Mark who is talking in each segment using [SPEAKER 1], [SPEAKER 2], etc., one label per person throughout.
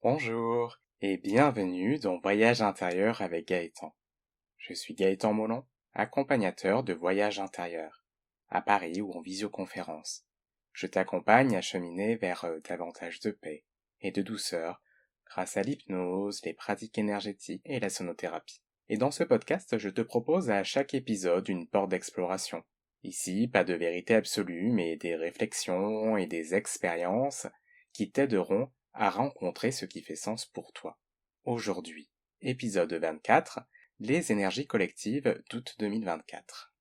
[SPEAKER 1] Bonjour et bienvenue dans Voyage intérieur avec Gaëtan. Je suis Gaëtan Molon, accompagnateur de voyage intérieur, à Paris ou en visioconférence. Je t'accompagne à cheminer vers davantage de paix et de douceur grâce à l'hypnose, les pratiques énergétiques et la sonothérapie. Et dans ce podcast, je te propose à chaque épisode une porte d'exploration. Ici, pas de vérité absolue, mais des réflexions et des expériences qui t'aideront à rencontrer ce qui fait sens pour toi. Aujourd'hui, épisode 24, les énergies collectives d'août 2024.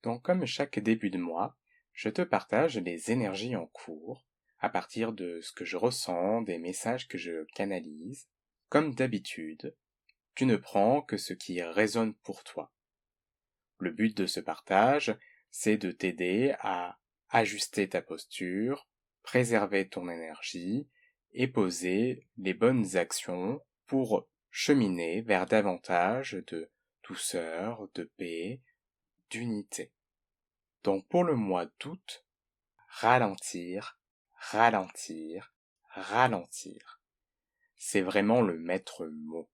[SPEAKER 1] Donc comme chaque début de mois, je te partage les énergies en cours, à partir de ce que je ressens, des messages que je canalise. Comme d'habitude, tu ne prends que ce qui résonne pour toi. Le but de ce partage, c'est de t'aider à ajuster ta posture, préserver ton énergie et poser les bonnes actions pour cheminer vers davantage de douceur, de paix, d'unité. Donc pour le mois d'août, ralentir, ralentir, ralentir. C'est vraiment le maître mot.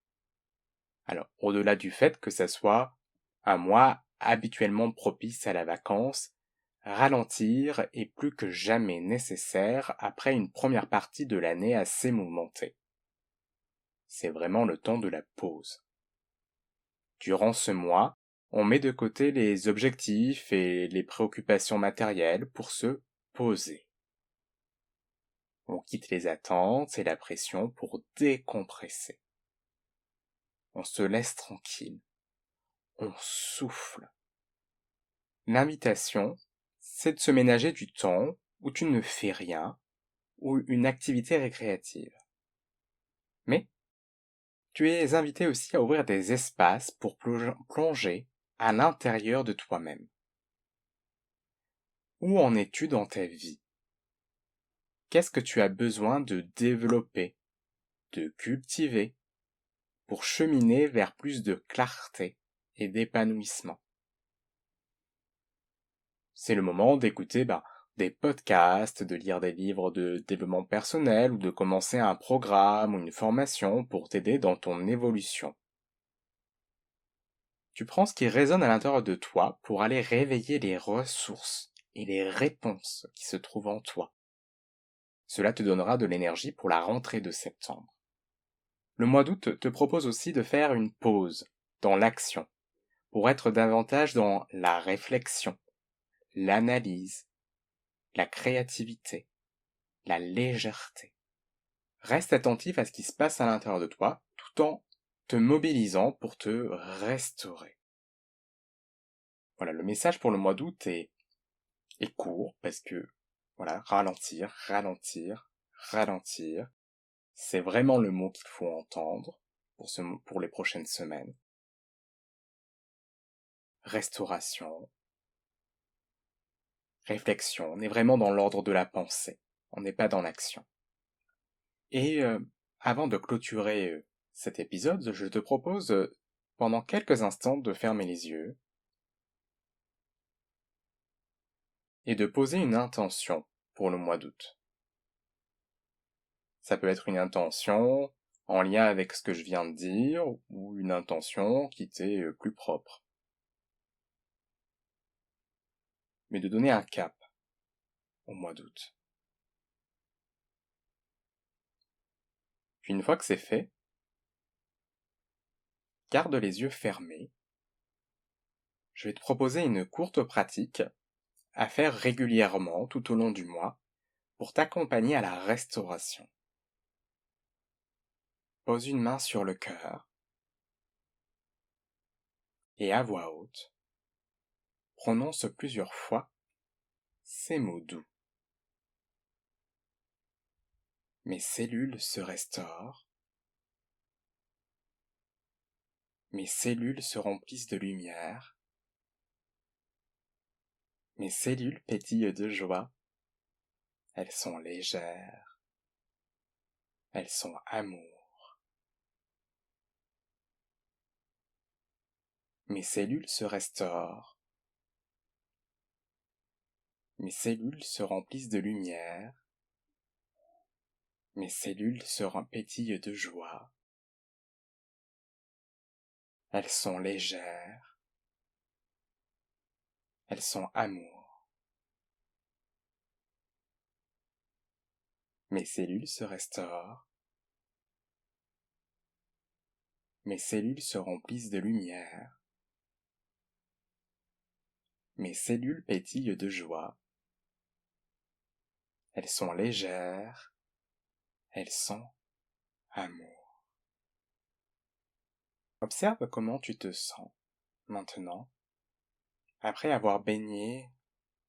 [SPEAKER 1] Alors, au-delà du fait que ça soit un mois habituellement propice à la vacance, ralentir est plus que jamais nécessaire après une première partie de l'année assez mouvementée. C'est vraiment le temps de la pause. Durant ce mois, on met de côté les objectifs et les préoccupations matérielles pour se poser. On quitte les attentes et la pression pour décompresser. On se laisse tranquille. On souffle. L'invitation, c'est de se ménager du temps où tu ne fais rien ou une activité récréative. Mais tu es invité aussi à ouvrir des espaces pour plonger à l'intérieur de toi-même. Où en es-tu dans ta vie? Qu'est-ce que tu as besoin de développer, de cultiver, pour cheminer vers plus de clarté et d'épanouissement? C'est le moment d'écouter des podcasts, de lire des livres de développement personnel ou de commencer un programme ou une formation pour t'aider dans ton évolution. Tu prends ce qui résonne à l'intérieur de toi pour aller réveiller les ressources et les réponses qui se trouvent en toi. Cela te donnera de l'énergie pour la rentrée de septembre. Le mois d'août te propose aussi de faire une pause dans l'action pour être davantage dans la réflexion, l'analyse, la créativité, la légèreté. Reste attentif à ce qui se passe à l'intérieur de toi, tout en te mobilisant pour te restaurer. Voilà, le message pour le mois d'août est court, parce que, voilà, ralentir, ralentir, ralentir, c'est vraiment le mot qu'il faut entendre pour les prochaines semaines. Restauration, réflexion, on est vraiment dans l'ordre de la pensée, on n'est pas dans l'action. Et avant de clôturer cet épisode, je te propose pendant quelques instants de fermer les yeux et de poser une intention pour le mois d'août. Ça peut être une intention en lien avec ce que je viens de dire ou une intention qui t'est plus propre. Mais de donner un cap au mois d'août. Puis une fois que c'est fait, garde les yeux fermés. Je vais te proposer une courte pratique à faire régulièrement tout au long du mois pour t'accompagner à la restauration. Pose une main sur le cœur et à voix haute, prononce plusieurs fois ces mots doux. Mes cellules se restaurent, mes cellules se remplissent de lumière, mes cellules pétillent de joie, elles sont légères, elles sont amour. Mes cellules se restaurent, mes cellules se remplissent de lumière, mes cellules se pétillent de joie. Elles sont légères, elles sont amour. Mes cellules se restaurent, mes cellules se remplissent de lumière, mes cellules pétillent de joie. Elles sont légères, elles sont amour. Observe comment tu te sens maintenant, après avoir baigné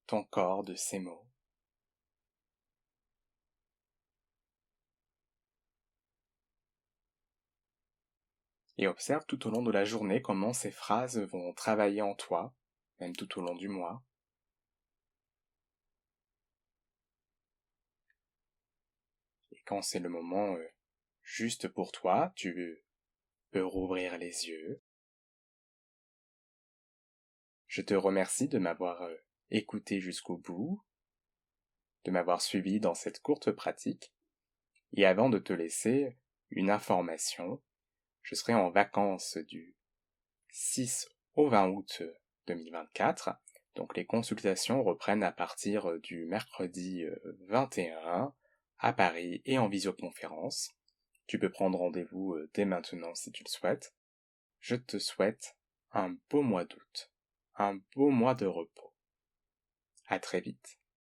[SPEAKER 1] ton corps de ces mots. Et observe tout au long de la journée comment ces phrases vont travailler en toi, même tout au long du mois. Et quand c'est le moment juste pour toi, tu peux rouvrir les yeux. Je te remercie de m'avoir écouté jusqu'au bout, de m'avoir suivi dans cette courte pratique. Et avant de te laisser une information, je serai en vacances du 6 au 20 août 2024. Donc les consultations reprennent à partir du mercredi 21 à Paris et en visioconférence. Tu peux prendre rendez-vous dès maintenant si tu le souhaites. Je te souhaite un beau mois d'août, un beau mois de repos. À très vite.